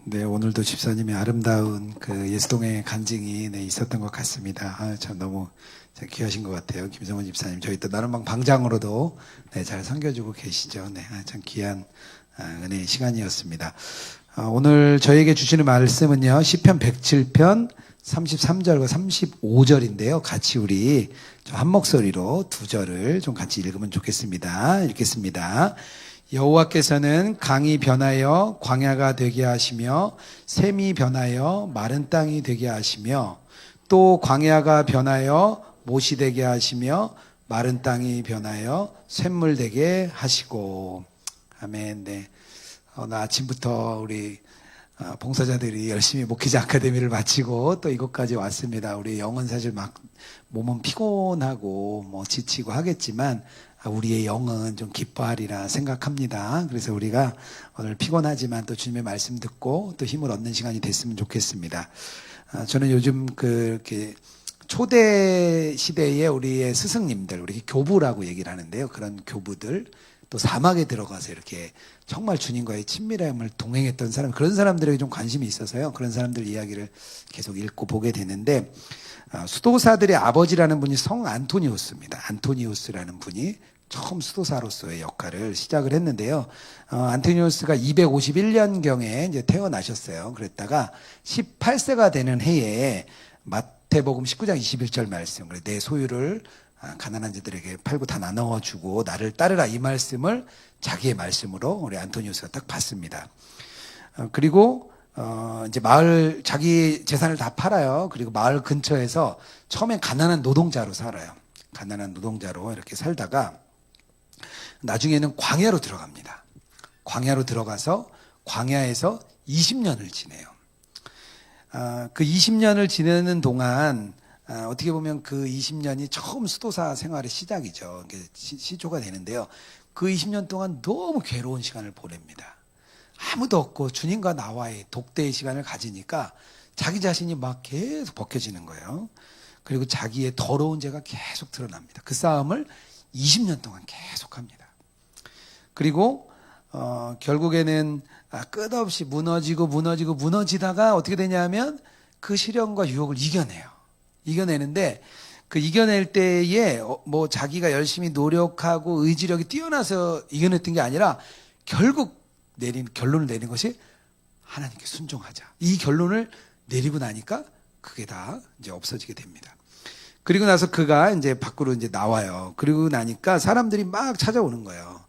네, 오늘도 집사님의 아름다운 그 예수동의 간증이 있었던 것 같습니다. 참 너무 참 귀하신 것 같아요. 김성원 집사님. 저희 또 나눔방 방장으로도 잘 섬겨주고 계시죠. 참 귀한 은혜의 시간이었습니다. 오늘 저에게 주시는 말씀은요, 시편 107편 33절과 35절인데요. 같이 우리 좀 한 목소리로 두 절을 좀 같이 읽으면 좋겠습니다. 읽겠습니다. 여호와께서는 강이 변하여 광야가 되게 하시며 샘이 변하여 마른 땅이 되게 하시며 또 광야가 변하여 못이 되게 하시며 마른 땅이 변하여 샘물 되게 하시고. 아멘. 네. 오늘 아침부터 우리 봉사자들이 열심히 목회자 아카데미를 마치고 또 이곳까지 왔습니다. 우리 영은 사실 막 몸은 피곤하고 지치고 하겠지만 우리의 영은 좀 기뻐하리라 생각합니다. 그래서 우리가 오늘 피곤하지만 또 주님의 말씀 듣고 또 힘을 얻는 시간이 됐으면 좋겠습니다. 저는 요즘 이렇게 초대 시대에 우리의 스승님들, 우리 교부라고 얘기를 하는데요. 그런 교부들, 또 사막에 들어가서 이렇게 정말 주님과의 친밀함을 동행했던 사람, 그런 사람들에게 좀 관심이 있어서요. 그런 사람들 이야기를 계속 읽고 보게 되는데, 수도사들의 아버지라는 분이 성 안토니우스입니다. 안토니우스라는 분이 처음 수도사로서의 역할을 시작을 했는데요. 안토니우스가 251년경에 이제 태어나셨어요. 그랬다가 18세가 되는 해에 마태복음 19장 21절 말씀, 내 소유를 가난한 자들에게 팔고 다 나눠주고 나를 따르라, 이 말씀을 자기의 말씀으로 우리 안토니우스가 딱 받습니다. 그리고 이제 자기 재산을 다 팔아요. 그리고 마을 근처에서 처음엔 가난한 노동자로 살아요. 가난한 노동자로 이렇게 살다가 나중에는 광야로 들어갑니다. 광야로 들어가서 광야에서 20년을 지내요. 그 20년을 지내는 동안 어떻게 보면 그 20년이 처음 수도사 생활의 시작이죠. 시초가 되는데요. 그 20년 동안 너무 괴로운 시간을 보냅니다. 아무도 없고 주님과 나와의 독대의 시간을 가지니까 자기 자신이 막 계속 벗겨지는 거예요. 그리고 자기의 더러운 죄가 계속 드러납니다. 그 싸움을 20년 동안 계속합니다. 그리고 결국에는 끝없이 무너지다가 어떻게 되냐면 그 시련과 유혹을 이겨내는데 그 이겨낼 때에 자기가 열심히 노력하고 의지력이 뛰어나서 이겨냈던 게 아니라 결국 결론을 내린 것이 하나님께 순종하자. 이 결론을 내리고 나니까 그게 다 이제 없어지게 됩니다. 그리고 나서 그가 이제 밖으로 이제 나와요. 그리고 나니까 사람들이 막 찾아오는 거예요.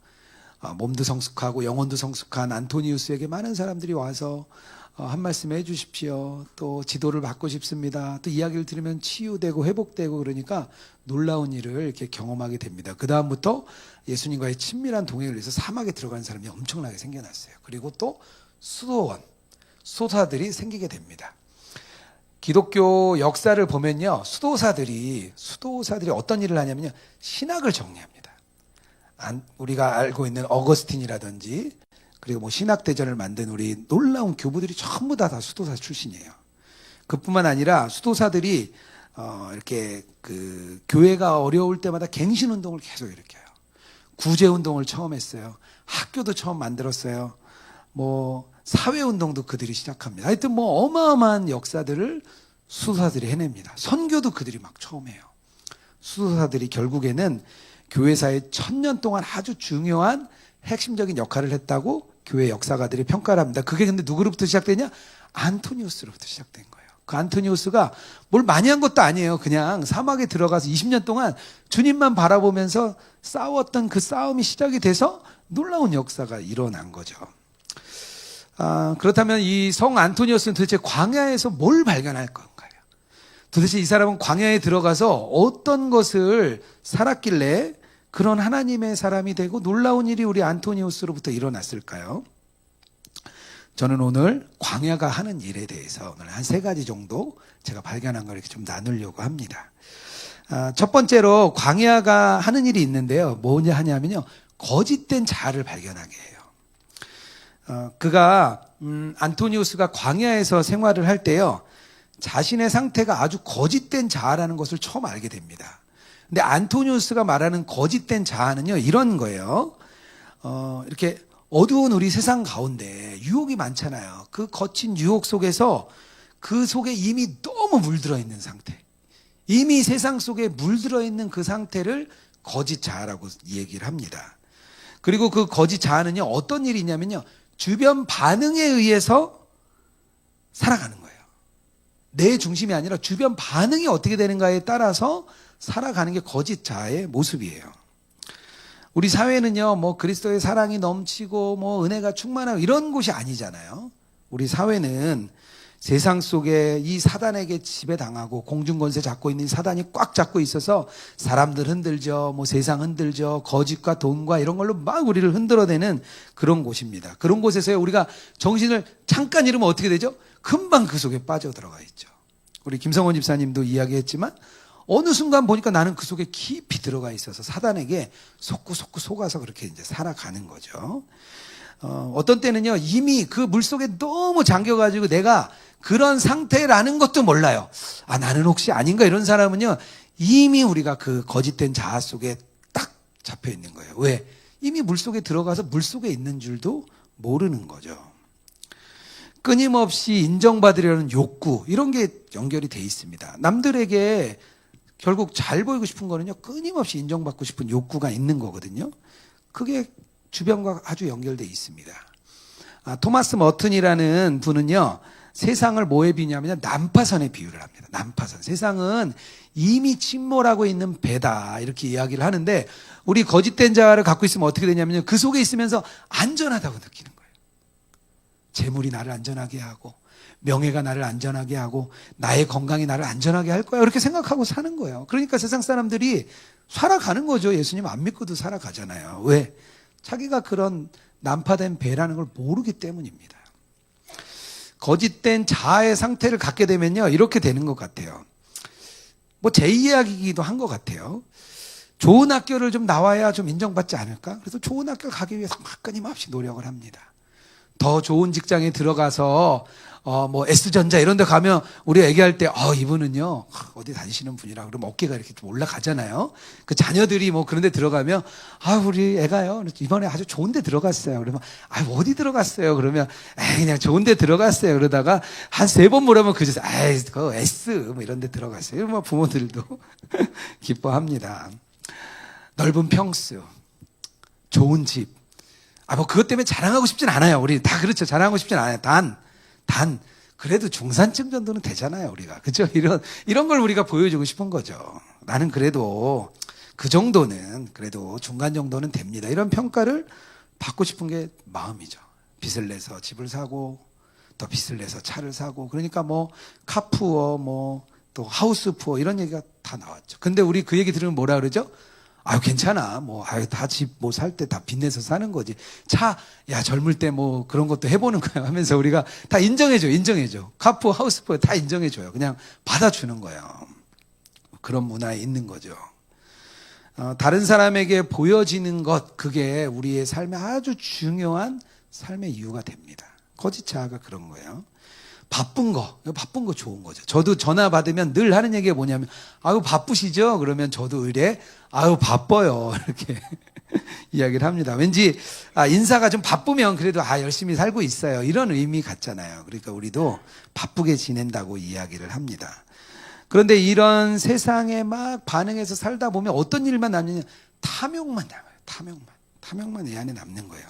몸도 성숙하고 영혼도 성숙한 안토니우스에게 많은 사람들이 와서 한 말씀 해주십시오. 또 지도를 받고 싶습니다. 또 이야기를 들으면 치유되고 회복되고, 그러니까 놀라운 일을 이렇게 경험하게 됩니다. 그 다음부터 예수님과의 친밀한 동행을 위해서 사막에 들어가는 사람이 엄청나게 생겨났어요. 그리고 또 수도사들이 생기게 됩니다. 기독교 역사를 보면요, 수도사들이 어떤 일을 하냐면요, 신학을 정리합니다. 우리가 알고 있는 어거스틴이라든지, 그리고 신학대전을 만든 우리 놀라운 교부들이 전부 다 수도사 출신이에요. 그뿐만 아니라 수도사들이 이렇게 교회가 어려울 때마다 갱신운동을 계속 일으켜요. 구제운동을 처음 했어요. 학교도 처음 만들었어요. 사회운동도 그들이 시작합니다. 하여튼 어마어마한 역사들을 수도사들이 해냅니다. 선교도 그들이 막 처음 해요. 수도사들이 결국에는 교회사에 1000년 동안 아주 중요한 핵심적인 역할을 했다고 교회 역사가들이 평가를 합니다. 그게 근데 누구로부터 시작되냐? 안토니우스로부터 시작된 거예요. 그 안토니우스가 뭘 많이 한 것도 아니에요. 그냥 사막에 들어가서 20년 동안 주님만 바라보면서 싸웠던 그 싸움이 시작이 돼서 놀라운 역사가 일어난 거죠. 그렇다면 이 성 안토니우스는 도대체 광야에서 뭘 발견할 건가요? 도대체 이 사람은 광야에 들어가서 어떤 것을 살았길래 그런 하나님의 사람이 되고 놀라운 일이 우리 안토니우스로부터 일어났을까요? 저는 오늘 광야가 하는 일에 대해서 오늘 한 3가지 정도 제가 발견한 걸 이렇게 좀 나누려고 합니다. 첫 번째로 광야가 하는 일이 있는데요. 뭐냐 하냐면요, 거짓된 자아를 발견하게 해요. 안토니우스가 광야에서 생활을 할 때요, 자신의 상태가 아주 거짓된 자아라는 것을 처음 알게 됩니다. 근데 안토니우스가 말하는 거짓된 자아는요, 이런 거예요. 이렇게 어두운 우리 세상 가운데 유혹이 많잖아요. 그 거친 유혹 속에서 그 속에 이미 너무 물들어 있는 상태, 이미 세상 속에 물들어 있는 그 상태를 거짓 자아라고 얘기를 합니다. 그리고 그 거짓 자아는요, 어떤 일이 있냐면요, 주변 반응에 의해서 살아가는 거예요. 내 중심이 아니라 주변 반응이 어떻게 되는가에 따라서 살아가는 게 거짓 자아의 모습이에요. 우리 사회는요, 뭐 그리스도의 사랑이 넘치고 뭐 은혜가 충만하고 이런 곳이 아니잖아요. 우리 사회는 세상 속에 이 사단에게 지배당하고 공중권세 잡고 있는 사단이 꽉 잡고 있어서 사람들 흔들죠, 뭐 세상 흔들죠, 거짓과 돈과 이런 걸로 막 우리를 흔들어대는 그런 곳입니다. 그런 곳에서 우리가 정신을 잠깐 잃으면 어떻게 되죠? 금방 그 속에 빠져들어가 있죠. 우리 김성원 집사님도 이야기했지만 어느 순간 보니까 나는 그 속에 깊이 들어가 있어서 사단에게 속아서 그렇게 이제 살아가는 거죠. 어떤 때는요, 이미 그 물 속에 너무 잠겨가지고 내가 그런 상태라는 것도 몰라요. 아, 나는 혹시 아닌가? 이런 사람은요, 이미 우리가 그 거짓된 자아 속에 딱 잡혀 있는 거예요. 왜? 이미 물 속에 들어가서 물 속에 있는 줄도 모르는 거죠. 끊임없이 인정받으려는 욕구, 이런 게 연결이 돼 있습니다. 남들에게 결국 잘 보이고 싶은 거는요, 끊임없이 인정받고 싶은 욕구가 있는 거거든요. 그게 주변과 아주 연결돼 있습니다. 토마스 머튼이라는 분은요, 세상을 뭐에 비유하냐면 난파선에 비유를 합니다. 난파선. 세상은 이미 침몰하고 있는 배다, 이렇게 이야기를 하는데, 우리 거짓된 자아를 갖고 있으면 어떻게 되냐면요, 그 속에 있으면서 안전하다고 느끼는 거예요. 재물이 나를 안전하게 하고, 명예가 나를 안전하게 하고, 나의 건강이 나를 안전하게 할 거야, 이렇게 생각하고 사는 거예요. 그러니까 세상 사람들이 살아가는 거죠. 예수님 안 믿고도 살아가잖아요. 왜? 자기가 그런 난파된 배라는 걸 모르기 때문입니다. 거짓된 자아의 상태를 갖게 되면요, 이렇게 되는 것 같아요. 뭐 제 이야기이기도 한 것 같아요. 좋은 학교를 좀 나와야 좀 인정받지 않을까? 그래서 좋은 학교 가기 위해서 막 끊임없이 노력을 합니다. 더 좋은 직장에 들어가서 뭐 S전자 이런 데 가면 우리가 얘기할 때 이분은요 어디 다니시는 분이라 그러면 어깨가 이렇게 좀 올라가잖아요. 그 자녀들이 뭐 그런 데 들어가면 우리 애가요 이번에 아주 좋은 데 들어갔어요. 그러면 어디 들어갔어요? 그러면 그냥 좋은 데 들어갔어요. 그러다가 한 3번 물으면 그저 그 S 뭐 이런 데 들어갔어요. 뭐 부모들도 기뻐합니다. 넓은 평수, 좋은 집. 뭐 그것 때문에 자랑하고 싶진 않아요. 우리 다 그렇죠. 자랑하고 싶진 않아요. 단 그래도 중산층 정도는 되잖아요, 우리가. 그죠? 이런 걸 우리가 보여주고 싶은 거죠. 나는 그래도 그 정도는, 그래도 중간 정도는 됩니다. 이런 평가를 받고 싶은 게 마음이죠. 빚을 내서 집을 사고, 더 빚을 내서 차를 사고, 그러니까 뭐 카푸어, 뭐 또 하우스푸어 이런 얘기가 다 나왔죠. 근데 우리 그 얘기 들으면 뭐라 그러죠? 괜찮아. 다 집 뭐 살 때 다 빚내서 사는 거지. 젊을 때 뭐 그런 것도 해보는 거야 하면서 우리가 다 인정해줘. 카푸, 하우스푸어 다 인정해줘요. 그냥 받아주는 거예요. 그런 문화에 있는 거죠. 다른 사람에게 보여지는 것, 그게 우리의 삶에 아주 중요한 삶의 이유가 됩니다. 거짓 자아가 그런 거예요. 바쁜 거 좋은 거죠. 저도 전화 받으면 늘 하는 얘기가 뭐냐면, 바쁘시죠? 그러면 저도 의뢰, 바빠요. 이렇게 이야기를 합니다. 왠지, 인사가 좀 바쁘면 그래도, 열심히 살고 있어요. 이런 의미 같잖아요. 그러니까 우리도 바쁘게 지낸다고 이야기를 합니다. 그런데 이런 세상에 막 반응해서 살다 보면 어떤 일만 남느냐? 탐욕만 남아요. 탐욕만 내 안에 남는 거예요.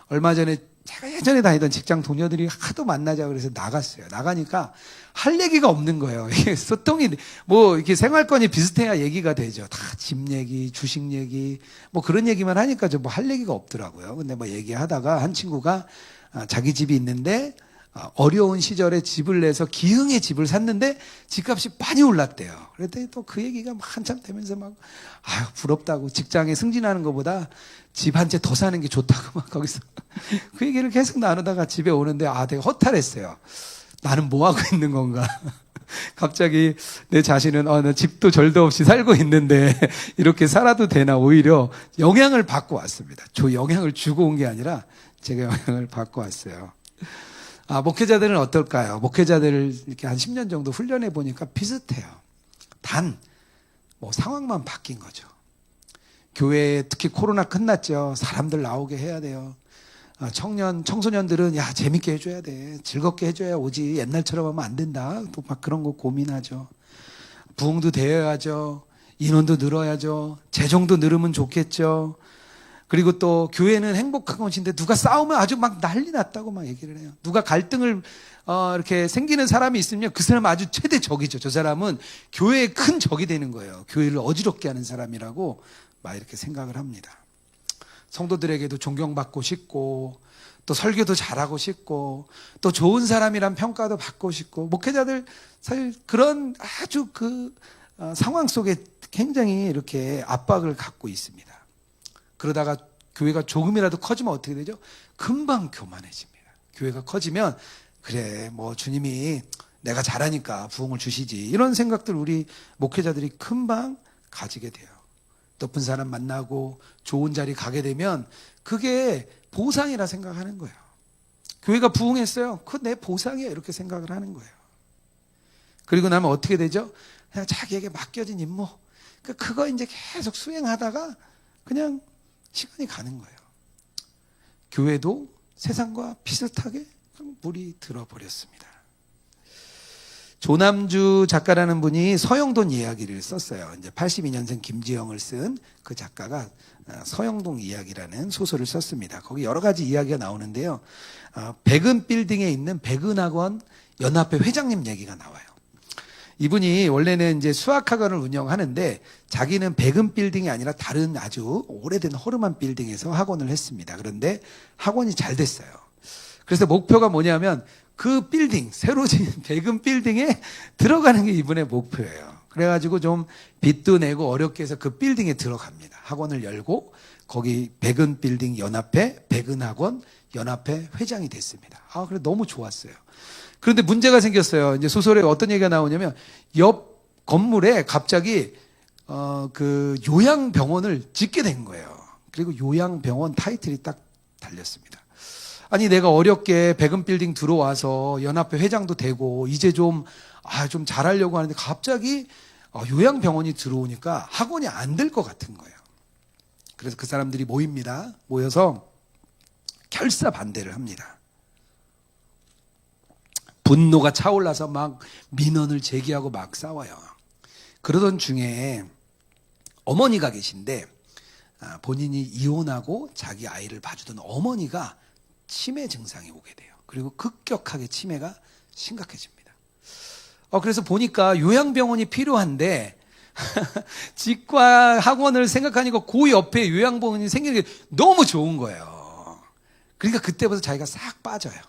얼마 전에 제가 예전에 다니던 직장 동료들이 하도 만나자고 그래서 나갔어요. 나가니까 할 얘기가 없는 거예요. 소통이, 뭐, 이렇게 생활권이 비슷해야 얘기가 되죠. 다 집 얘기, 주식 얘기, 뭐 그런 얘기만 하니까 좀 뭐 할 얘기가 없더라고요. 근데 뭐 얘기하다가 한 친구가 자기 집이 있는데 어려운 시절에 집을 내서 기흥에 집을 샀는데 집값이 많이 올랐대요. 그랬더니 또 그 얘기가 막 한참 되면서 막, 부럽다고, 직장에 승진하는 것보다 집 한 채 더 사는 게 좋다고 막 거기서 그 얘기를 계속 나누다가 집에 오는데 되게 허탈했어요. 나는 뭐 하고 있는 건가? 갑자기 내 자신은 나 집도 절도 없이 살고 있는데 이렇게 살아도 되나, 오히려 영향을 받고 왔습니다. 영향을 주고 온 게 아니라 제가 영향을 받고 왔어요. 목회자들은 어떨까요? 목회자들을 이렇게 한 10년 정도 훈련해 보니까 비슷해요. 단, 뭐 상황만 바뀐 거죠. 교회에 특히 코로나 끝났죠. 사람들 나오게 해야 돼요. 청소년들은 야, 재밌게 해줘야 돼. 즐겁게 해줘야 오지. 옛날처럼 하면 안 된다. 또 막 그런 거 고민하죠. 부흥도 되어야죠. 인원도 늘어야죠. 재정도 늘으면 좋겠죠. 그리고 또 교회는 행복한 곳인데 누가 싸우면 아주 막 난리 났다고 막 얘기를 해요. 누가 갈등을 이렇게 생기는 사람이 있으면 그 사람은 아주 최대 적이죠. 저 사람은 교회의 큰 적이 되는 거예요. 교회를 어지럽게 하는 사람이라고 막 이렇게 생각을 합니다. 성도들에게도 존경받고 싶고 또 설교도 잘하고 싶고 또 좋은 사람이란 평가도 받고 싶고 목회자들 사실 그런 아주 상황 속에 굉장히 이렇게 압박을 갖고 있습니다. 그러다가 교회가 조금이라도 커지면 어떻게 되죠? 금방 교만해집니다. 교회가 커지면 그래 뭐 주님이 내가 잘하니까 부흥을 주시지 이런 생각들 우리 목회자들이 금방 가지게 돼요. 높은 사람 만나고 좋은 자리 가게 되면 그게 보상이라 생각하는 거예요. 교회가 부흥했어요. 그거 내 보상이에요. 이렇게 생각을 하는 거예요. 그리고 나면 어떻게 되죠? 그냥 자기에게 맡겨진 임무 그거 이제 계속 수행하다가 그냥 시간이 가는 거예요. 교회도 세상과 비슷하게 물이 들어버렸습니다. 조남주 작가라는 분이 서영돈 이야기를 썼어요. 이제 82년생 김지영을 쓴 그 작가가 서영동 이야기라는 소설을 썼습니다. 거기 여러 가지 이야기가 나오는데요. 백은 빌딩에 있는 백은학원 연합회 회장님 얘기가 나와요. 이분이 원래는 이제 수학학원을 운영하는데 자기는 백은 빌딩이 아니라 다른 아주 오래된 허름한 빌딩에서 학원을 했습니다. 그런데 학원이 잘 됐어요. 그래서 목표가 뭐냐면 그 빌딩, 새로 지은 백은 빌딩에 들어가는 게 이분의 목표예요. 그래가지고 좀 빚도 내고 어렵게 해서 그 빌딩에 들어갑니다. 학원을 열고 거기 백은 빌딩 연합회, 백은 학원 연합회 회장이 됐습니다. 그래 너무 좋았어요. 그런데 문제가 생겼어요. 이제 소설에 어떤 얘기가 나오냐면 옆 건물에 갑자기 그 요양병원을 짓게 된 거예요. 그리고 요양병원 타이틀이 딱 달렸습니다. 아니 내가 어렵게 백은 빌딩 들어와서 연합회 회장도 되고 이제 좀 잘하려고 하는데 갑자기 요양병원이 들어오니까 학원이 안 될 것 같은 거예요. 그래서 그 사람들이 모입니다. 모여서 결사 반대를 합니다. 분노가 차올라서 막 민원을 제기하고 막 싸워요. 그러던 중에 어머니가 계신데 본인이 이혼하고 자기 아이를 봐주던 어머니가 치매 증상이 오게 돼요. 그리고 급격하게 치매가 심각해집니다. 그래서 보니까 요양병원이 필요한데 직과 학원을 생각하니까 그 옆에 요양병원이 생기는 게 너무 좋은 거예요. 그러니까 그때부터 자기가 싹 빠져요.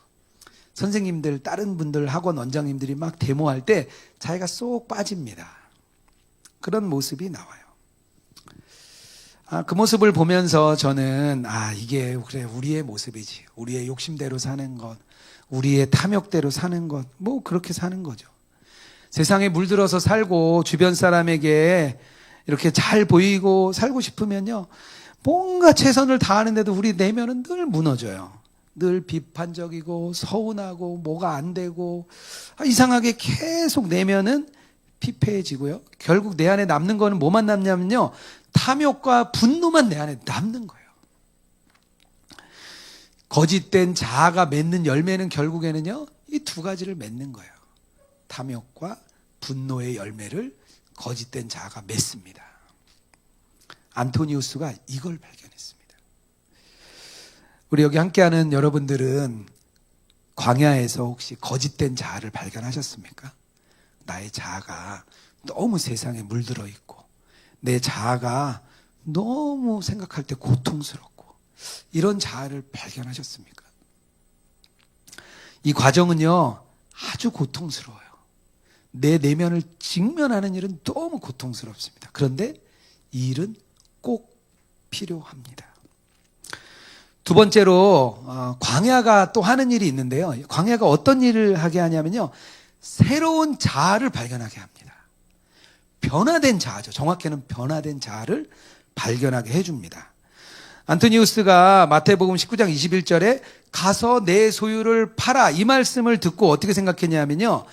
선생님들, 다른 분들, 학원 원장님들이 막 데모할 때 자기가 쏙 빠집니다. 그런 모습이 나와요. 그 모습을 보면서 저는 이게 그래 우리의 모습이지. 우리의 욕심대로 사는 것, 우리의 탐욕대로 사는 것, 뭐 그렇게 사는 거죠. 세상에 물들어서 살고 주변 사람에게 이렇게 잘 보이고 살고 싶으면요. 뭔가 최선을 다하는데도 우리 내면은 늘 무너져요. 늘 비판적이고 서운하고 뭐가 안 되고 이상하게 계속 내면은 피폐해지고요. 결국 내 안에 남는 거는 뭐만 남냐면요. 탐욕과 분노만 내 안에 남는 거예요. 거짓된 자아가 맺는 열매는 결국에는요. 이 두 가지를 맺는 거예요. 탐욕과 분노의 열매를 거짓된 자아가 맺습니다. 안토니우스가 이걸 발견했습니다. 우리 여기 함께하는 여러분들은 광야에서 혹시 거짓된 자아를 발견하셨습니까? 나의 자아가 너무 세상에 물들어 있고 내 자아가 너무 생각할 때 고통스럽고 이런 자아를 발견하셨습니까? 이 과정은요 아주 고통스러워요. 내 내면을 직면하는 일은 너무 고통스럽습니다. 그런데 이 일은 꼭 필요합니다. 두 번째로 광야가 또 하는 일이 있는데요. 광야가 어떤 일을 하게 하냐면요. 새로운 자아를 발견하게 합니다. 변화된 자아죠. 정확히는 변화된 자아를 발견하게 해줍니다. 안토니우스가 마태복음 19장 21절에 가서 내 소유를 팔아 이 말씀을 듣고 어떻게 생각했냐면요.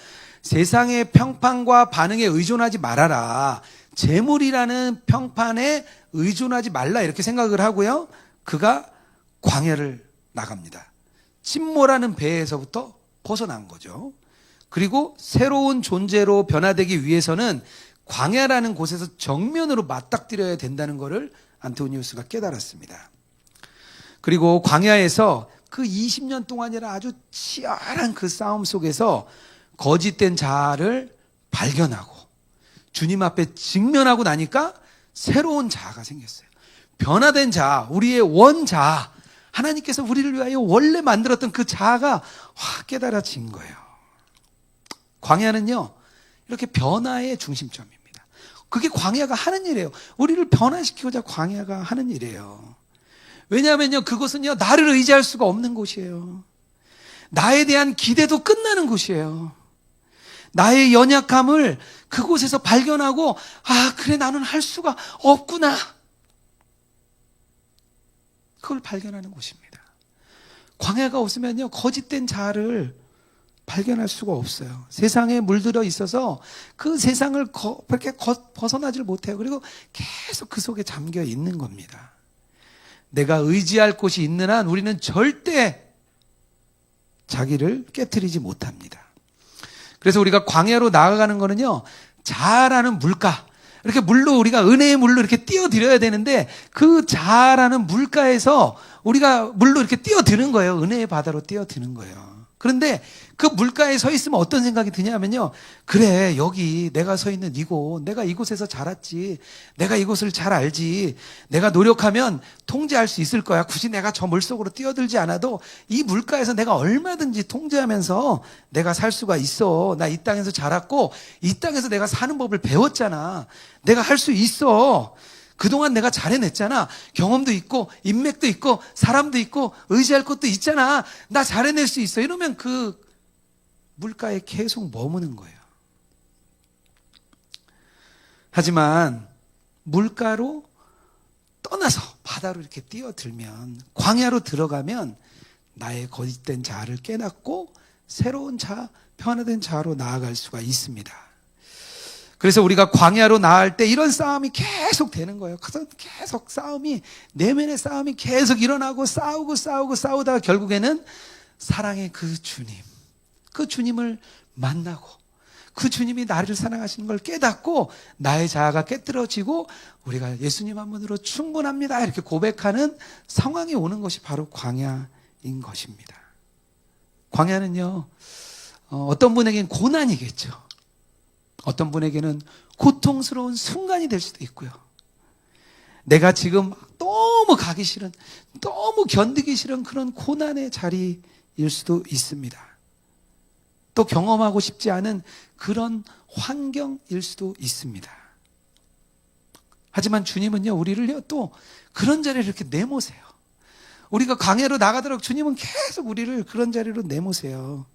세상의 평판과 반응에 의존하지 말아라. 재물이라는 평판에 의존하지 말라 이렇게 생각을 하고요. 그가 광야를 나갑니다. 침몰하는 배에서부터 벗어난 거죠. 그리고 새로운 존재로 변화되기 위해서는 광야라는 곳에서 정면으로 맞닥뜨려야 된다는 것을 안토니우스가 깨달았습니다. 그리고 광야에서 그 20년 동안이라 아주 치열한 그 싸움 속에서 거짓된 자아를 발견하고 주님 앞에 직면하고 나니까 새로운 자아가 생겼어요. 변화된 자아, 우리의 원자아, 하나님께서 우리를 위하여 원래 만들었던 그 자아가 확 깨달아진 거예요. 광야는요, 이렇게 변화의 중심점입니다. 그게 광야가 하는 일이에요. 우리를 변화시키고자 광야가 하는 일이에요. 왜냐하면요, 그곳은요, 나를 의지할 수가 없는 곳이에요. 나에 대한 기대도 끝나는 곳이에요. 나의 연약함을 그곳에서 발견하고, 아, 그래, 나는 할 수가 없구나. 그걸 발견하는 곳입니다. 광야가 없으면요, 거짓된 자아를 발견할 수가 없어요. 세상에 물들어 있어서 그 세상을 그렇게 벗어나질 못해요. 그리고 계속 그 속에 잠겨 있는 겁니다. 내가 의지할 곳이 있는 한 우리는 절대 자기를 깨트리지 못합니다. 그래서 우리가 광야로 나아가는 거는요, 자아라는 물가, 이렇게 물로 우리가 은혜의 물로 이렇게 뛰어들어야 되는데 그 자아라는 물가에서 우리가 물로 이렇게 뛰어드는 거예요. 은혜의 바다로 뛰어드는 거예요. 그런데 그 물가에 서 있으면 어떤 생각이 드냐면요, 그래, 여기 내가 서 있는 이곳, 내가 이곳에서 자랐지, 내가 이곳을 잘 알지, 내가 노력하면 통제할 수 있을 거야. 굳이 내가 저 물속으로 뛰어들지 않아도 이 물가에서 내가 얼마든지 통제하면서 내가 살 수가 있어. 나 이 땅에서 자랐고 이 땅에서 내가 사는 법을 배웠잖아. 내가 할 수 있어. 그동안 내가 잘해냈잖아. 경험도 있고 인맥도 있고 사람도 있고 의지할 것도 있잖아. 나 잘해낼 수 있어. 이러면 그 물가에 계속 머무는 거예요. 하지만 물가로 떠나서 바다로 이렇게 뛰어들면, 광야로 들어가면 나의 거짓된 자아를 깨닫고 새로운 자아, 변화된 자아로 나아갈 수가 있습니다. 그래서 우리가 광야로 나아갈 때 이런 싸움이 계속 되는 거예요. 계속 싸움이, 내면의 싸움이 계속 일어나고 싸우다가 결국에는 사랑의 그 주님, 그 주님을 만나고 그 주님이 나를 사랑하시는 걸 깨닫고 나의 자아가 깨뜨려지고 우리가 예수님 한 분으로 충분합니다, 이렇게 고백하는 상황이 오는 것이 바로 광야인 것입니다. 광야는요, 어떤 분에게는 고난이겠죠. 어떤 분에게는 고통스러운 순간이 될 수도 있고요. 내가 지금 너무 가기 싫은, 너무 견디기 싫은 그런 고난의 자리일 수도 있습니다. 또 경험하고 싶지 않은 그런 환경일 수도 있습니다. 하지만 주님은요, 우리를요, 또 그런 자리를 이렇게 내모세요. 우리가 광야로 나가도록 주님은 계속 우리를 그런 자리로 내모세요.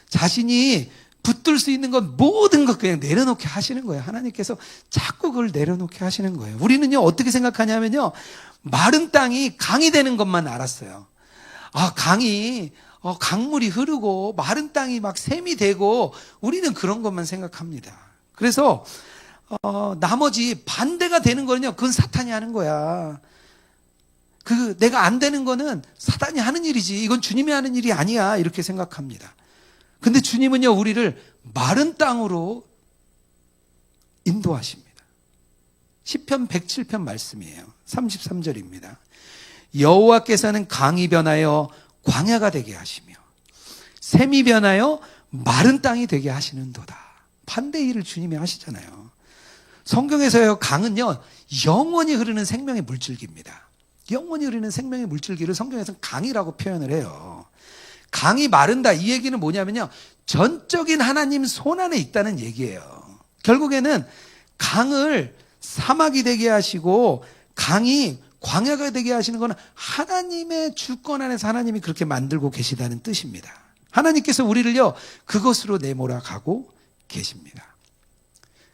자신이 붙들 수 있는 것, 모든 것 그냥 내려놓게 하시는 거예요. 하나님께서 자꾸 그걸 내려놓게 하시는 거예요. 우리는요, 어떻게 생각하냐면요, 마른 땅이 강이 되는 것만 알았어요. 아, 강물이 흐르고 마른 땅이 막 샘이 되고 우리는 그런 것만 생각합니다. 그래서 나머지 반대가 되는 거는요, 그건 사탄이 하는 거야. 내가 안 되는 거는 사탄이 하는 일이지, 이건 주님이 하는 일이 아니야, 이렇게 생각합니다. 근데 주님은요, 우리를 마른 땅으로 인도하십니다. 시편 107편 말씀이에요. 33절입니다. 여호와께서는 강이 변하여 광야가 되게 하시며 샘이 변하여 마른 땅이 되게 하시는도다. 반대의 일을 주님이 하시잖아요. 성경에서요, 강은요, 영원히 흐르는 생명의 물줄기입니다. 영원히 흐르는 생명의 물줄기를 성경에서는 강이라고 표현을 해요. 강이 마른다, 이 얘기는 뭐냐면요, 전적인 하나님 손 안에 있다는 얘기예요. 결국에는 강을 사막이 되게 하시고 강이 광야가 되게 하시는 건 하나님의 주권 안에서 하나님이 그렇게 만들고 계시다는 뜻입니다. 하나님께서 우리를요, 그것으로 내몰아 가고 계십니다.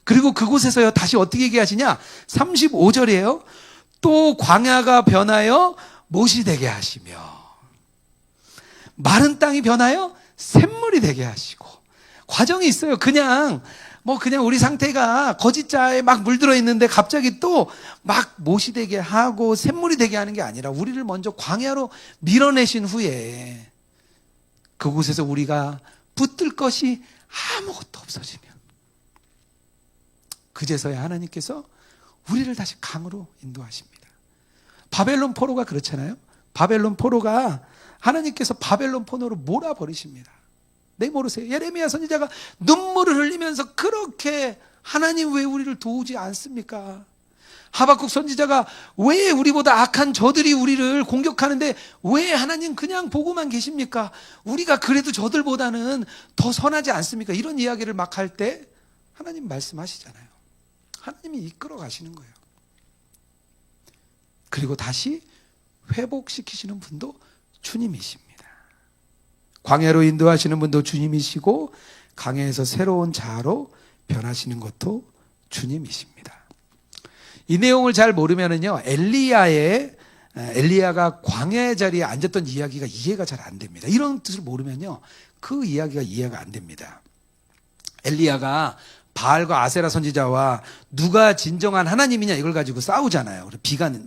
그리고 그곳에서요, 다시 어떻게 얘기하시냐? 35절이에요. 또 광야가 변하여 못이 되게 하시며 마른 땅이 변하여 샘물이 되게 하시고. 과정이 있어요. 그냥 뭐 그냥 우리 상태가 거짓자에 막 물들어 있는데 갑자기 또 막 못이 되게 하고 샘물이 되게 하는 게 아니라 우리를 먼저 광야로 밀어내신 후에 그곳에서 우리가 붙들 것이 아무것도 없어지면 그제서야 하나님께서 우리를 다시 강으로 인도하십니다. 바벨론 포로가 그렇잖아요. 바벨론 포로가 하나님께서 바벨론 포로로 몰아버리십니다. 네, 모르세요? 예레미야 선지자가 눈물을 흘리면서 그렇게 하나님 왜 우리를 도우지 않습니까? 하박국 선지자가 왜 우리보다 악한 저들이 우리를 공격하는데 왜 하나님 그냥 보고만 계십니까? 우리가 그래도 저들보다는 더 선하지 않습니까? 이런 이야기를 막 할 때 하나님 말씀하시잖아요. 하나님이 이끌어 가시는 거예요. 그리고 다시 회복시키시는 분도 주님이십니다. 광야로 인도하시는 분도 주님이시고 광야에서 새로운 자아로 변하시는 것도 주님이십니다. 이 내용을 잘 모르면은요, 엘리야가 광야의 자리에 앉았던 이야기가 이해가 잘 안 됩니다. 이런 뜻을 모르면요, 그 이야기가 이해가 안 됩니다. 엘리야가 바알과 아세라 선지자와 누가 진정한 하나님이냐 이걸 가지고 싸우잖아요.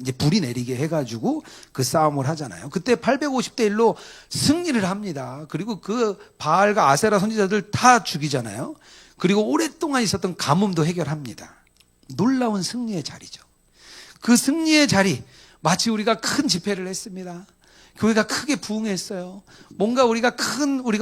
이제 불이 내리게 해가지고 그 싸움을 하잖아요. 그때 850대 1로 승리를 합니다. 그리고 그 바알과 아세라 선지자들 다 죽이잖아요. 그리고 오랫동안 있었던 가뭄도 해결합니다. 놀라운 승리의 자리죠. 그 승리의 자리, 마치 우리가 큰 집회를 했습니다. 교회가 크게 부흥했어요. 뭔가 우리가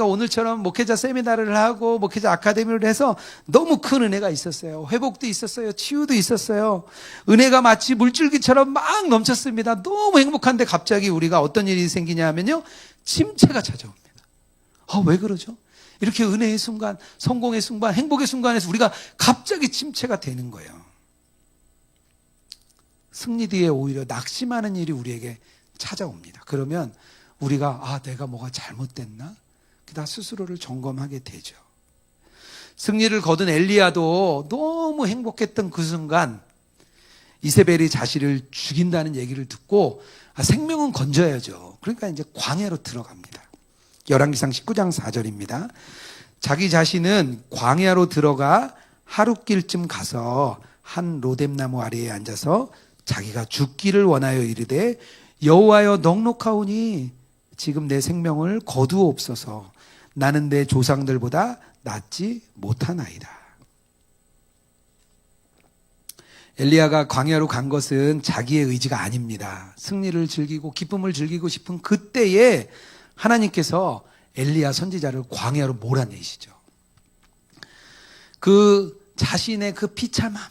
오늘처럼 목회자 세미나를 하고 목회자 아카데미를 해서 너무 큰 은혜가 있었어요. 회복도 있었어요. 치유도 있었어요. 은혜가 마치 물줄기처럼 막 넘쳤습니다. 너무 행복한데 갑자기 우리가 어떤 일이 생기냐 하면요, 침체가 찾아옵니다. 왜 그러죠? 이렇게 은혜의 순간, 성공의 순간, 행복의 순간에서 우리가 갑자기 침체가 되는 거예요. 승리 뒤에 오히려 낙심하는 일이 우리에게 찾아옵니다. 그러면 우리가 내가 뭐가 잘못됐나? 나 스스로를 점검하게 되죠. 승리를 거둔 엘리야도 너무 행복했던 그 순간 이세벨이 자신을 죽인다는 얘기를 듣고 생명은 건져야죠. 그러니까 이제 광야로 들어갑니다. 열왕기상 19장 4절입니다. 자기 자신은 광야로 들어가 하룻길쯤 가서 한 로뎀나무 아래에 앉아서 자기가 죽기를 원하여 이르되 여호와여 넉넉하오니 지금 내 생명을 거두옵소서. 나는 내 조상들보다 낫지 못하나이다. 엘리야가 광야로 간 것은 자기의 의지가 아닙니다. 승리를 즐기고 기쁨을 즐기고 싶은 그때에 하나님께서 엘리야 선지자를 광야로 몰아내시죠. 그 자신의 그 비참함,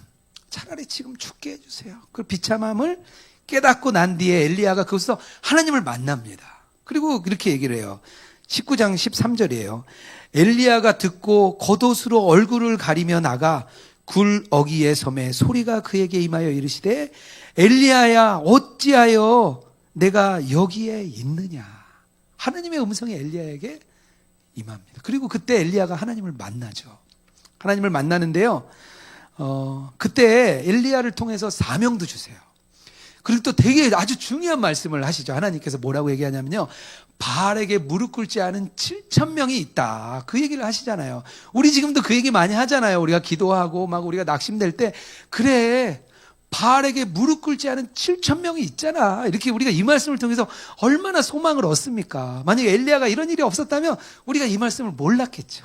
차라리 지금 죽게 해주세요. 그 비참함을 깨닫고 난 뒤에 엘리야가 그것에서 하나님을 만납니다. 그리고 이렇게 얘기를 해요. 19장 13절이에요. 엘리야가 듣고 겉옷으로 얼굴을 가리며 나가 굴 어귀에 섬에 소리가 그에게 임하여 이르시되 엘리야야 어찌하여 내가 여기에 있느냐. 하나님의 음성이 엘리야에게 임합니다. 그리고 그때 엘리야가 하나님을 만나죠. 하나님을 만나는데요, 그때 엘리야를 통해서 사명도 주세요. 그리고 또 되게 아주 중요한 말씀을 하시죠. 하나님께서 뭐라고 얘기하냐면요, 바알에게 무릎 꿇지 않은 7,000명이 있다. 그 얘기를 하시잖아요. 우리 지금도 그 얘기 많이 하잖아요. 우리가 기도하고 막 우리가 낙심될 때, 그래, 바알에게 무릎 꿇지 않은 7,000명이 있잖아. 이렇게 우리가 이 말씀을 통해서 얼마나 소망을 얻습니까? 만약에 엘리야가 이런 일이 없었다면 우리가 이 말씀을 몰랐겠죠.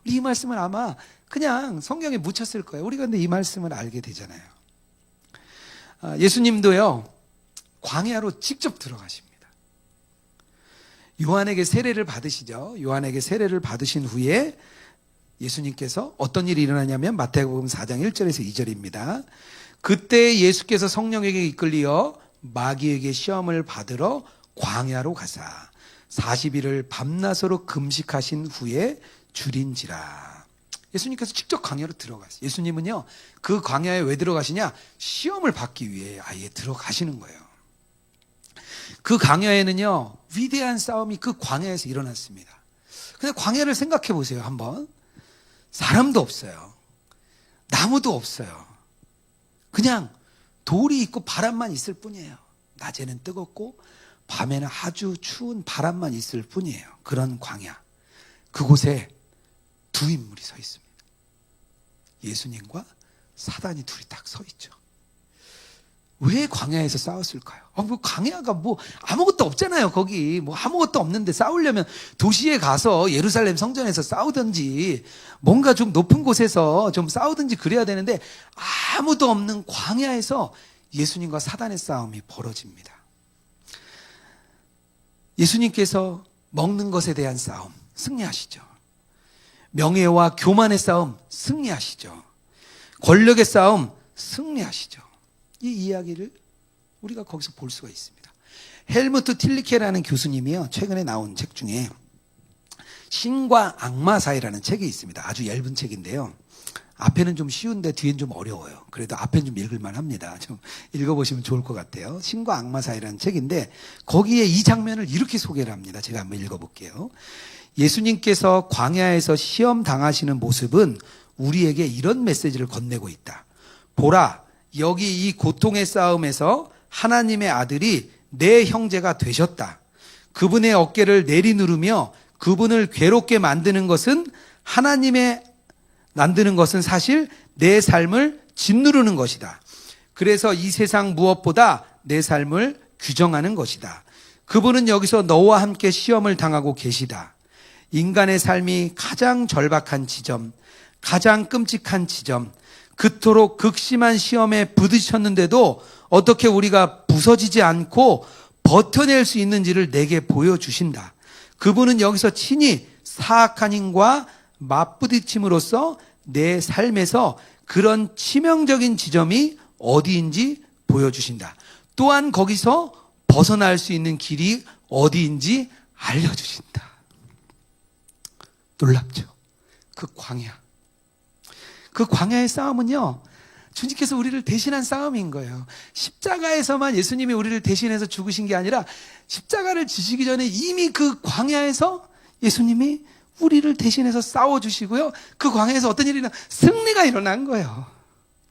우리 이 말씀을 아마 그냥 성경에 묻혔을 거예요. 우리가 근데 이 말씀을 알게 되잖아요. 예수님도요, 광야로 직접 들어가십니다. 요한에게 세례를 받으시죠. 요한에게 세례를 받으신 후에 예수님께서 어떤 일이 일어나냐면 마태복음 4장 1절에서 2절입니다. 그때 예수께서 성령에게 이끌리어 마귀에게 시험을 받으러 광야로 가사 40일을 밤낮으로 금식하신 후에 줄인지라. 예수님께서 직접 광야로 들어가세요. 예수님은요, 그 광야에 왜 들어가시냐? 시험을 받기 위해 아예 들어가시는 거예요. 그 광야에는요, 위대한 싸움이 그 광야에서 일어났습니다. 근데 광야를 생각해 보세요, 한번. 사람도 없어요. 나무도 없어요. 그냥 돌이 있고 바람만 있을 뿐이에요. 낮에는 뜨겁고 밤에는 아주 추운 바람만 있을 뿐이에요. 그런 광야. 그곳에 두 인물이 서 있습니다. 예수님과 사단이 둘이 딱 서 있죠. 왜 광야에서 싸웠을까요? 뭐 광야가 뭐 아무것도 없잖아요. 거기 뭐 아무것도 없는데 싸우려면 도시에 가서 예루살렘 성전에서 싸우든지 뭔가 좀 높은 곳에서 좀 싸우든지 그래야 되는데 아무도 없는 광야에서 예수님과 사단의 싸움이 벌어집니다. 예수님께서 먹는 것에 대한 싸움 승리하시죠. 명예와 교만의 싸움 승리하시죠. 권력의 싸움 승리하시죠. 이 이야기를 우리가 거기서 볼 수가 있습니다. 헬무트 틸리케라는 교수님이요, 최근에 나온 책 중에 신과 악마 사이라는 책이 있습니다. 아주 얇은 책인데요. 앞에는 좀 쉬운데 뒤엔 좀 어려워요. 그래도 앞에는 좀 읽을만 합니다. 좀 읽어보시면 좋을 것 같아요. 신과 악마 사이라는 책인데 거기에 이 장면을 이렇게 소개를 합니다. 제가 한번 읽어볼게요. 예수님께서 광야에서 시험 당하시는 모습은 우리에게 이런 메시지를 건네고 있다. 보라, 여기 이 고통의 싸움에서 하나님의 아들이 내 형제가 되셨다. 그분의 어깨를 내리누르며 그분을 괴롭게 만드는 것은 사실 내 삶을 짓누르는 것이다. 그래서 이 세상 무엇보다 내 삶을 규정하는 것이다. 그분은 여기서 너와 함께 시험을 당하고 계시다. 인간의 삶이 가장 절박한 지점, 가장 끔찍한 지점, 그토록 극심한 시험에 부딪혔는데도 어떻게 우리가 부서지지 않고 버텨낼 수 있는지를 내게 보여주신다. 그분은 여기서 친히 사악한 힘과 맞부딪힘으로써 내 삶에서 그런 치명적인 지점이 어디인지 보여주신다. 또한 거기서 벗어날 수 있는 길이 어디인지 알려주신다. 놀랍죠? 그 광야. 그 광야의 싸움은요, 주님께서 우리를 대신한 싸움인 거예요. 십자가에서만 예수님이 우리를 대신해서 죽으신 게 아니라 십자가를 지시기 전에 이미 그 광야에서 예수님이 우리를 대신해서 싸워주시고요. 그 광야에서 어떤 일이 승리가 일어난 거예요.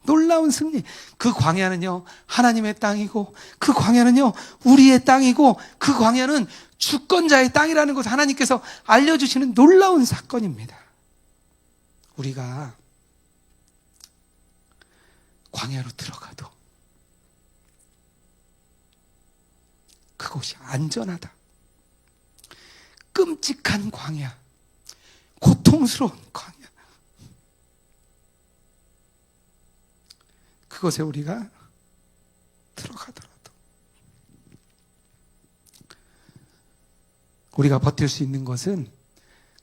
놀라운 승리. 그 광야는요, 하나님의 땅이고, 그 광야는요, 우리의 땅이고, 그 광야는 주권자의 땅이라는 것을 하나님께서 알려주시는 놀라운 사건입니다. 우리가 광야로 들어가도 그곳이 안전하다. 끔찍한 광야, 고통스러운 광야, 그것에 우리가 들어가더라도 우리가 버틸 수 있는 것은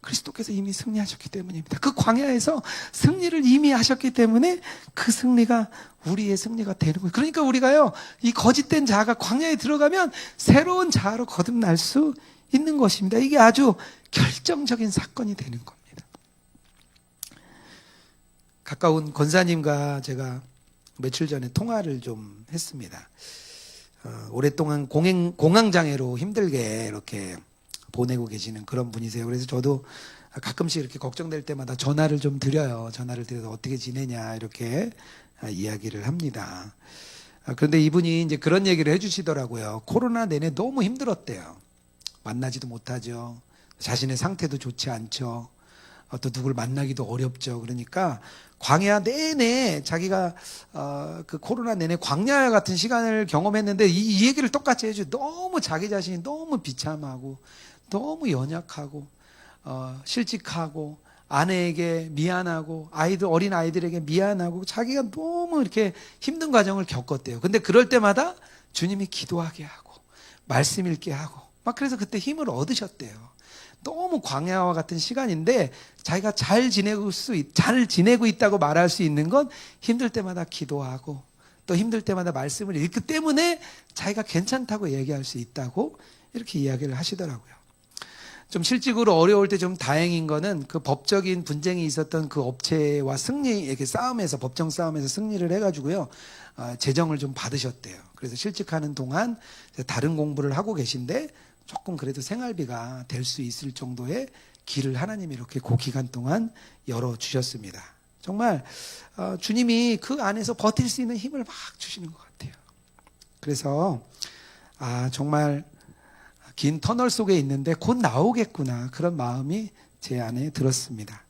그리스도께서 이미 승리하셨기 때문입니다. 그 광야에서 승리를 이미 하셨기 때문에 그 승리가 우리의 승리가 되는 거예요. 그러니까 우리가요, 이 거짓된 자아가 광야에 들어가면 새로운 자아로 거듭날 수 있는 것입니다. 이게 아주 결정적인 사건이 되는 겁니다. 가까운 권사님과 제가 며칠 전에 통화를 좀 했습니다. 오랫동안 공황장애로 힘들게 이렇게 보내고 계시는 그런 분이세요. 그래서 저도 가끔씩 이렇게 걱정될 때마다 전화를 좀 드려요. 전화를 드려서 어떻게 지내냐 이렇게 이야기를 합니다. 그런데 이분이 이제 그런 얘기를 해주시더라고요. 코로나 내내 너무 힘들었대요. 만나지도 못하죠. 자신의 상태도 좋지 않죠. 또 누굴 만나기도 어렵죠. 그러니까 광야 내내 자기가 그 코로나 내내 광야 같은 시간을 경험했는데 이 얘기를 똑같이 해줘요. 너무 자기 자신이 너무 비참하고 너무 연약하고 실직하고 아내에게 미안하고 어린 아이들에게 미안하고 자기가 너무 이렇게 힘든 과정을 겪었대요. 근데 그럴 때마다 주님이 기도하게 하고 말씀 읽게 하고 막 그래서 그때 힘을 얻으셨대요. 너무 광야와 같은 시간인데 자기가 잘 지내고 있다고 말할 수 있는 건 힘들 때마다 기도하고 또 힘들 때마다 말씀을 읽기 때문에 자기가 괜찮다고 얘기할 수 있다고 이렇게 이야기를 하시더라고요. 좀 실직으로 어려울 때 좀 다행인 거는 그 법적인 분쟁이 있었던 그 업체와 이렇게 법정 싸움에서 승리를 해가지고요, 재정을 좀 받으셨대요. 그래서 실직하는 동안 다른 공부를 하고 계신데 조금 그래도 생활비가 될 수 있을 정도의 길을 하나님이 이렇게 그 기간 동안 열어주셨습니다. 정말 주님이 그 안에서 버틸 수 있는 힘을 막 주시는 것 같아요. 그래서 정말 긴 터널 속에 있는데 곧 나오겠구나, 그런 마음이 제 안에 들었습니다.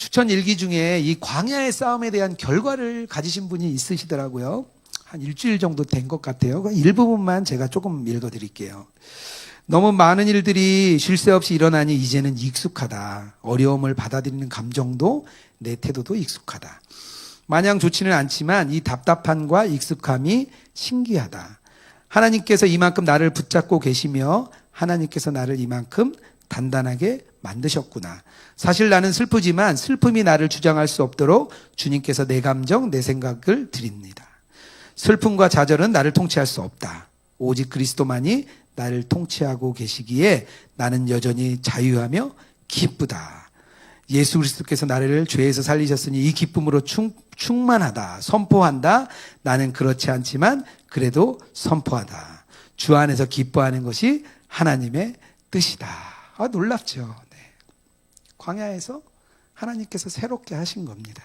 추천 일기 중에 이 광야의 싸움에 대한 결과를 가지신 분이 있으시더라고요. 한 일주일 정도 된 것 같아요. 그 일부분만 제가 조금 읽어드릴게요. 너무 많은 일들이 쉴 새 없이 일어나니 이제는 익숙하다. 어려움을 받아들이는 감정도 내 태도도 익숙하다. 마냥 좋지는 않지만 이 답답함과 익숙함이 신기하다. 하나님께서 이만큼 나를 붙잡고 계시며 하나님께서 나를 이만큼 단단하게 만드셨구나. 사실 나는 슬프지만 슬픔이 나를 주장할 수 없도록 주님께서 내 감정, 내 생각을 드립니다. 슬픔과 좌절은 나를 통치할 수 없다. 오직 그리스도만이 나를 통치하고 계시기에 나는 여전히 자유하며 기쁘다. 예수 그리스도께서 나를 죄에서 살리셨으니 이 기쁨으로 충만하다. 선포한다. 나는 그렇지 않지만 그래도 선포하다. 주 안에서 기뻐하는 것이 하나님의 뜻이다. 놀랍죠. 네. 광야에서 하나님께서 새롭게 하신 겁니다.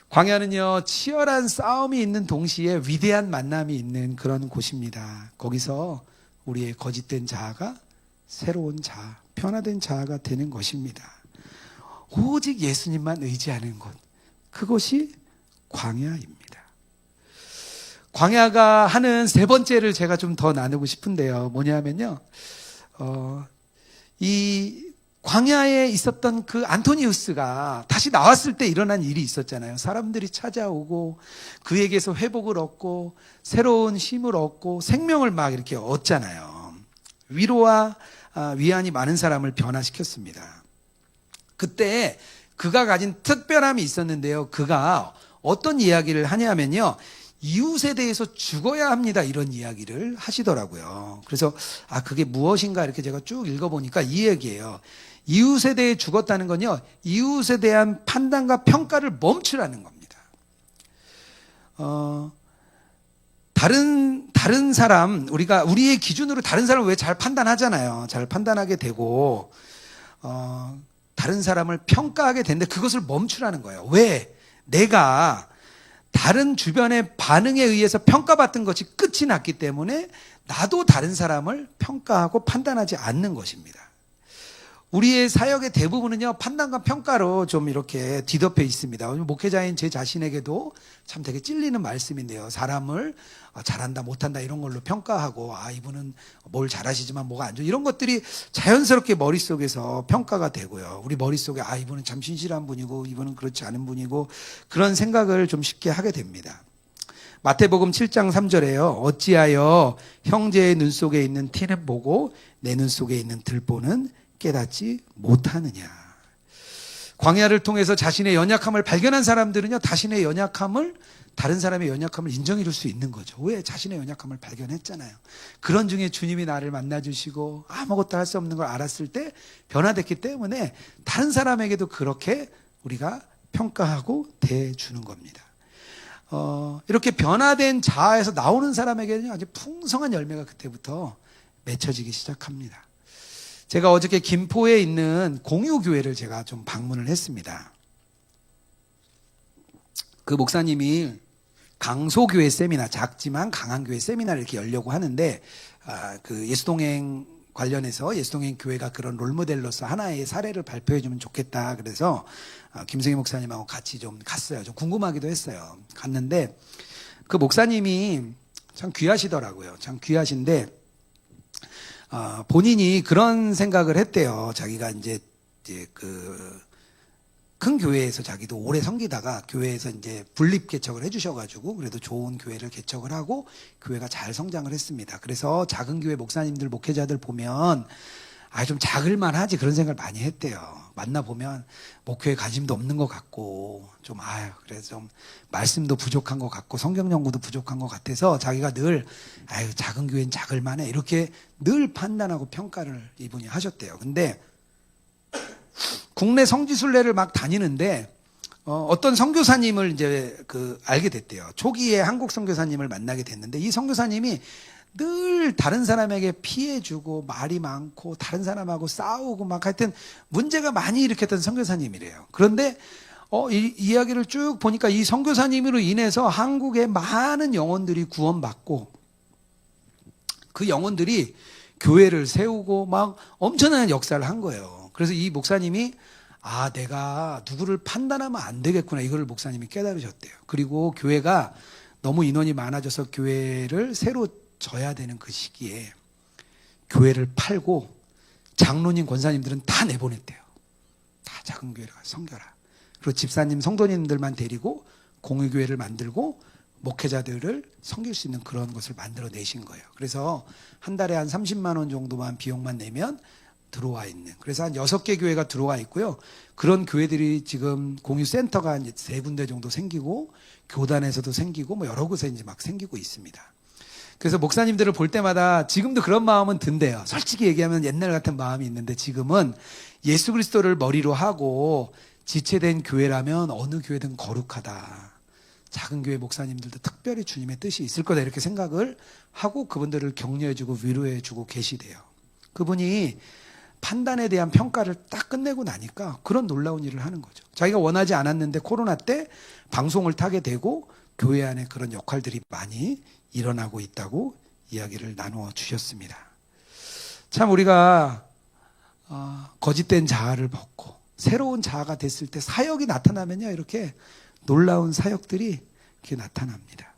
광야는요, 치열한 싸움이 있는 동시에 위대한 만남이 있는 그런 곳입니다. 거기서 우리의 거짓된 자아가 새로운 자아, 변화된 자아가 되는 것입니다. 오직 예수님만 의지하는 곳, 그것이 광야입니다. 광야가 하는 세 번째를 제가 좀 더 나누고 싶은데요. 뭐냐면요, 이 광야에 있었던 그 안토니우스가 다시 나왔을 때 일어난 일이 있었잖아요. 사람들이 찾아오고 그에게서 회복을 얻고 새로운 힘을 얻고 생명을 막 이렇게 얻잖아요. 위로와 위안이 많은 사람을 변화시켰습니다. 그때 그가 가진 특별함이 있었는데요. 그가 어떤 이야기를 하냐면요, 이웃에 대해서 죽어야 합니다, 이런 이야기를 하시더라고요. 그래서 그게 무엇인가 이렇게 제가 쭉 읽어보니까 이 얘기예요. 이웃에 대해 죽었다는 건요, 이웃에 대한 판단과 평가를 멈추라는 겁니다. 다른 사람, 우리의 기준으로 다른 사람을 왜 잘 판단하잖아요. 잘 판단하게 되고 다른 사람을 평가하게 되는데 그것을 멈추라는 거예요. 왜? 내가 다른 주변의 반응에 의해서 평가받던 것이 끝이 났기 때문에 나도 다른 사람을 평가하고 판단하지 않는 것입니다. 우리의 사역의 대부분은요, 판단과 평가로 좀 이렇게 뒤덮여 있습니다. 목회자인 제 자신에게도 참 되게 찔리는 말씀인데요. 사람을 잘한다, 못한다 이런 걸로 평가하고, 이분은 뭘 잘하시지만 뭐가 안 좋아, 이런 것들이 자연스럽게 머릿속에서 평가가 되고요. 우리 머릿속에 이분은 참 신실한 분이고 이분은 그렇지 않은 분이고, 그런 생각을 좀 쉽게 하게 됩니다. 마태복음 7장 3절에요. 어찌하여 형제의 눈 속에 있는 티는 보고 내 눈 속에 있는 들보는 깨닫지 못하느냐. 광야를 통해서 자신의 연약함을 발견한 사람들은요, 자신의 연약함을, 다른 사람의 연약함을 인정해 줄 수 있는 거죠. 왜? 자신의 연약함을 발견했잖아요. 그런 중에 주님이 나를 만나주시고 아무것도 할 수 없는 걸 알았을 때 변화됐기 때문에 다른 사람에게도 그렇게 우리가 평가하고 대해주는 겁니다. 이렇게 변화된 자아에서 나오는 사람에게는 아주 풍성한 열매가 그때부터 맺혀지기 시작합니다. 제가 어저께 김포에 있는 공유교회를 제가 좀 방문을 했습니다. 그 목사님이 강소교회 세미나, 작지만 강한 교회 세미나를 이렇게 열려고 하는데, 그 예수동행 관련해서 예수동행 교회가 그런 롤모델로서 하나의 사례를 발표해주면 좋겠다. 그래서 김승희 목사님하고 같이 좀 갔어요. 좀 궁금하기도 했어요. 갔는데 그 목사님이 참 귀하시더라고요. 참 귀하신데, 본인이 그런 생각을 했대요. 자기가 이제 큰 교회에서 자기도 오래 섬기다가 교회에서 이제 분립 개척을 해주셔가지고 그래도 좋은 교회를 개척을 하고 교회가 잘 성장을 했습니다. 그래서 작은 교회 목사님들, 목회자들 보면 좀 작을만 하지, 그런 생각을 많이 했대요. 만나보면 목회에 관심도 없는 것 같고 좀 그래서 좀 말씀도 부족한 것 같고 성경 연구도 부족한 것 같아서 자기가 늘 작은 교회는 작을만해 이렇게 늘 판단하고 평가를 이분이 하셨대요. 근데 국내 성지순례를 막 다니는데 어떤 선교사님을 이제 알게 됐대요. 초기에 한국 선교사님을 만나게 됐는데 이 선교사님이 늘 다른 사람에게 피해주고 말이 많고 다른 사람하고 싸우고 막 하여튼 문제가 많이 일으켰던 선교사님이래요. 그런데 이 이야기를 쭉 보니까 이 선교사님으로 인해서 한국의 많은 영혼들이 구원받고 그 영혼들이 교회를 세우고 막 엄청난 역사를 한 거예요. 그래서 이 목사님이 내가 누구를 판단하면 안 되겠구나. 이걸 목사님이 깨달으셨대요. 그리고 교회가 너무 인원이 많아져서 교회를 새로 져야 되는 그 시기에 교회를 팔고 장로님, 권사님들은 다 내보냈대요. 다 작은 교회를 섬겨라. 그리고 집사님, 성도님들만 데리고 공유교회를 만들고 목회자들을 섬길 수 있는 그런 것을 만들어 내신 거예요. 그래서 한 달에 한 30만 원 정도만 비용만 내면 들어와 있는. 그래서 한 6개 교회가 들어와 있고요. 그런 교회들이 지금 공유센터가 한 3군데 정도 생기고 교단에서도 생기고 뭐 여러 곳에 이제 막 생기고 있습니다. 그래서 목사님들을 볼 때마다 지금도 그런 마음은 든대요. 솔직히 얘기하면 옛날 같은 마음이 있는데 지금은 예수 그리스도를 머리로 하고 지체된 교회라면 어느 교회든 거룩하다. 작은 교회 목사님들도 특별히 주님의 뜻이 있을 거다 이렇게 생각을 하고 그분들을 격려해주고 위로해주고 계시대요. 그분이 판단에 대한 평가를 딱 끝내고 나니까 그런 놀라운 일을 하는 거죠. 자기가 원하지 않았는데 코로나 때 방송을 타게 되고 교회 안에 그런 역할들이 많이 일어나고 있다고 이야기를 나누어 주셨습니다. 참 우리가 거짓된 자아를 벗고 새로운 자아가 됐을 때 사역이 나타나면요 이렇게 놀라운 사역들이 이렇게 나타납니다.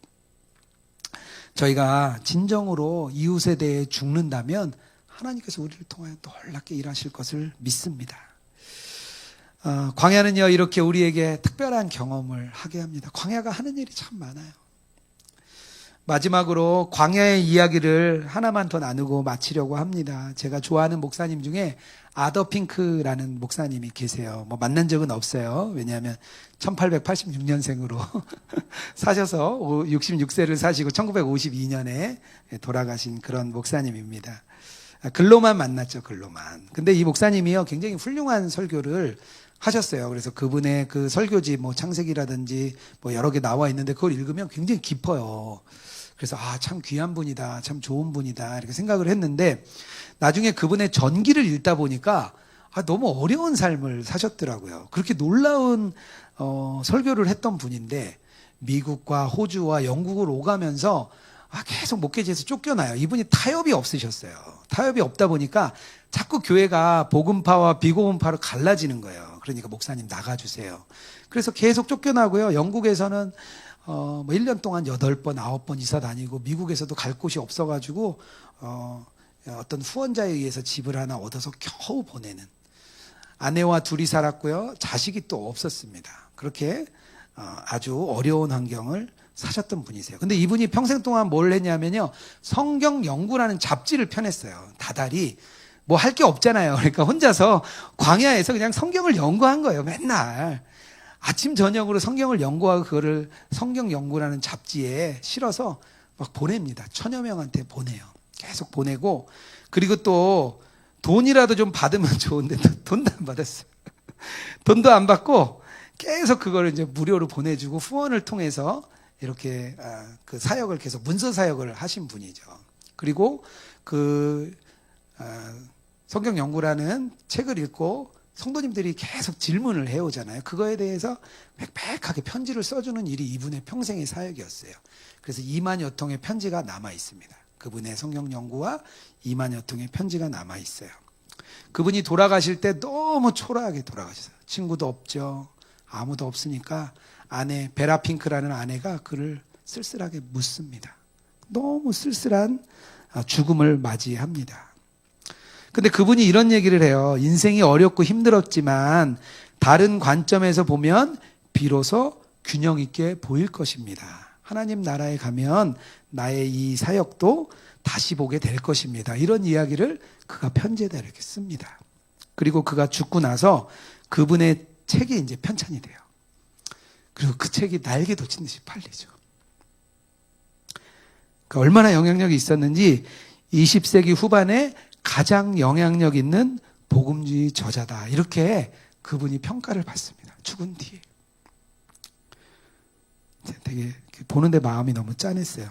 저희가 진정으로 이웃에 대해 죽는다면 하나님께서 우리를 통하여 놀랍게 일하실 것을 믿습니다. 광야는요 이렇게 우리에게 특별한 경험을 하게 합니다. 광야가 하는 일이 참 많아요. 마지막으로 광야의 이야기를 하나만 더 나누고 마치려고 합니다. 제가 좋아하는 목사님 중에 아더 핑크라는 목사님이 계세요. 뭐 만난 적은 없어요. 왜냐하면 1886년생으로 사셔서 66세를 사시고 1952년에 돌아가신 그런 목사님입니다. 글로만 만났죠, 글로만. 근데 이 목사님이요 굉장히 훌륭한 설교를 하셨어요. 그래서 그분의 그 설교지 뭐 창세기라든지 뭐 여러 개 나와 있는데 그걸 읽으면 굉장히 깊어요. 그래서 참 귀한 분이다, 참 좋은 분이다 이렇게 생각을 했는데 나중에 그분의 전기를 읽다 보니까 너무 어려운 삶을 사셨더라고요. 그렇게 놀라운 설교를 했던 분인데 미국과 호주와 영국을 오가면서 계속 목회지에서 쫓겨나요. 이분이 타협이 없으셨어요. 타협이 없다 보니까 자꾸 교회가 복음파와 비복음파로 갈라지는 거예요. 그러니까 목사님 나가주세요. 그래서 계속 쫓겨나고요. 영국에서는 뭐 1년 동안 8번, 9번 이사 다니고 미국에서도 갈 곳이 없어가지고 어떤 후원자에 의해서 집을 하나 얻어서 겨우 보내는 아내와 둘이 살았고요. 자식이 또 없었습니다. 그렇게 아주 어려운 환경을 사셨던 분이세요. 근데 이분이 평생 동안 뭘 했냐면요. 성경 연구라는 잡지를 펴냈어요. 다달이 뭐 할 게 없잖아요. 그러니까 혼자서 광야에서 그냥 성경을 연구한 거예요. 맨날. 아침 저녁으로 성경을 연구하고 그거를 성경 연구라는 잡지에 실어서 막 보냅니다. 1000여 명한테 보내요. 계속 보내고 그리고 또 돈이라도 좀 받으면 좋은데 돈도 안 받았어요. 돈도 안 받고 계속 그거를 이제 무료로 보내주고 후원을 통해서 이렇게 그 사역을 계속 문서 사역을 하신 분이죠. 그리고 그 성경 연구라는 책을 읽고 성도님들이 계속 질문을 해오잖아요. 그거에 대해서 빽빽하게 편지를 써주는 일이 이분의 평생의 사역이었어요. 그래서 2만여 통의 편지가 남아 있습니다. 그분의 성경 연구와 2만여 통의 편지가 남아 있어요. 그분이 돌아가실 때 너무 초라하게 돌아가셨어요. 친구도 없죠. 아무도 없으니까 아내 베라 핑크라는 아내가 그를 쓸쓸하게 묻습니다. 너무 쓸쓸한 죽음을 맞이합니다. 근데 그분이 이런 얘기를 해요. 인생이 어렵고 힘들었지만 다른 관점에서 보면 비로소 균형 있게 보일 것입니다. 하나님 나라에 가면 나의 이 사역도 다시 보게 될 것입니다. 이런 이야기를 그가 편지에다 이렇게 씁니다. 그리고 그가 죽고 나서 그분의 책이 이제 편찬이 돼요. 그리고 그 책이 날개 돋친 듯이 팔리죠. 그러니까 얼마나 영향력이 있었는지 20세기 후반에 가장 영향력 있는 복음주의 저자다. 이렇게 그분이 평가를 받습니다. 죽은 뒤에. 되게 보는데 마음이 너무 짠했어요.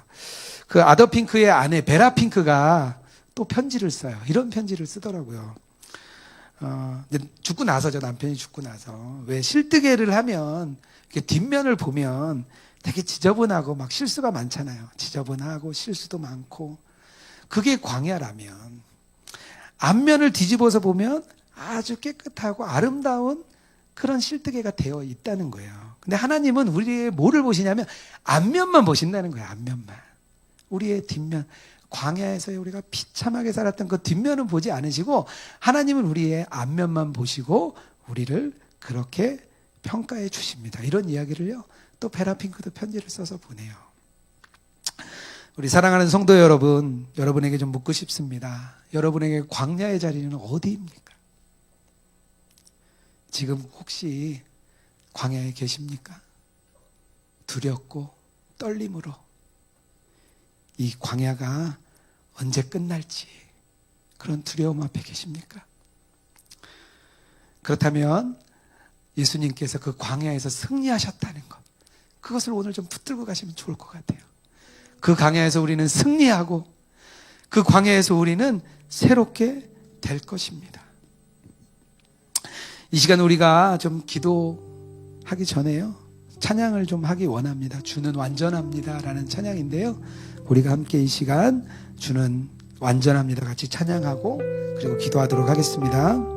그 아더 핑크의 아내 베라 핑크가 또 편지를 써요. 이런 편지를 쓰더라고요. 죽고 나서죠. 남편이 죽고 나서. 왜 실뜨개를 하면 뒷면을 보면 되게 지저분하고 막 실수가 많잖아요. 지저분하고 실수도 많고. 그게 광야라면 앞면을 뒤집어서 보면 아주 깨끗하고 아름다운 그런 실뜨개가 되어 있다는 거예요. 근데 하나님은 우리의 뭐를 보시냐면 앞면만 보신다는 거예요. 앞면만. 우리의 뒷면. 광야에서 우리가 비참하게 살았던 그 뒷면은 보지 않으시고 하나님은 우리의 앞면만 보시고 우리를 그렇게 평가해 주십니다. 이런 이야기를요. 또 베라핑크도 편지를 써서 보내요. 우리 사랑하는 성도 여러분, 여러분에게 좀 묻고 싶습니다. 여러분에게 광야의 자리는 어디입니까? 지금 혹시 광야에 계십니까? 두렵고 떨림으로 이 광야가 언제 끝날지 그런 두려움 앞에 계십니까? 그렇다면 예수님께서 그 광야에서 승리하셨다는 것, 그것을 오늘 좀 붙들고 가시면 좋을 것 같아요. 그 광야에서 우리는 승리하고 그 광야에서 우리는 새롭게 될 것입니다. 이 시간 우리가 좀 기도하기 전에요, 찬양을 좀 하기 원합니다. 주는 완전합니다 라는 찬양인데요, 우리가 함께 이 시간 주는 완전합니다 같이 찬양하고 그리고 기도하도록 하겠습니다.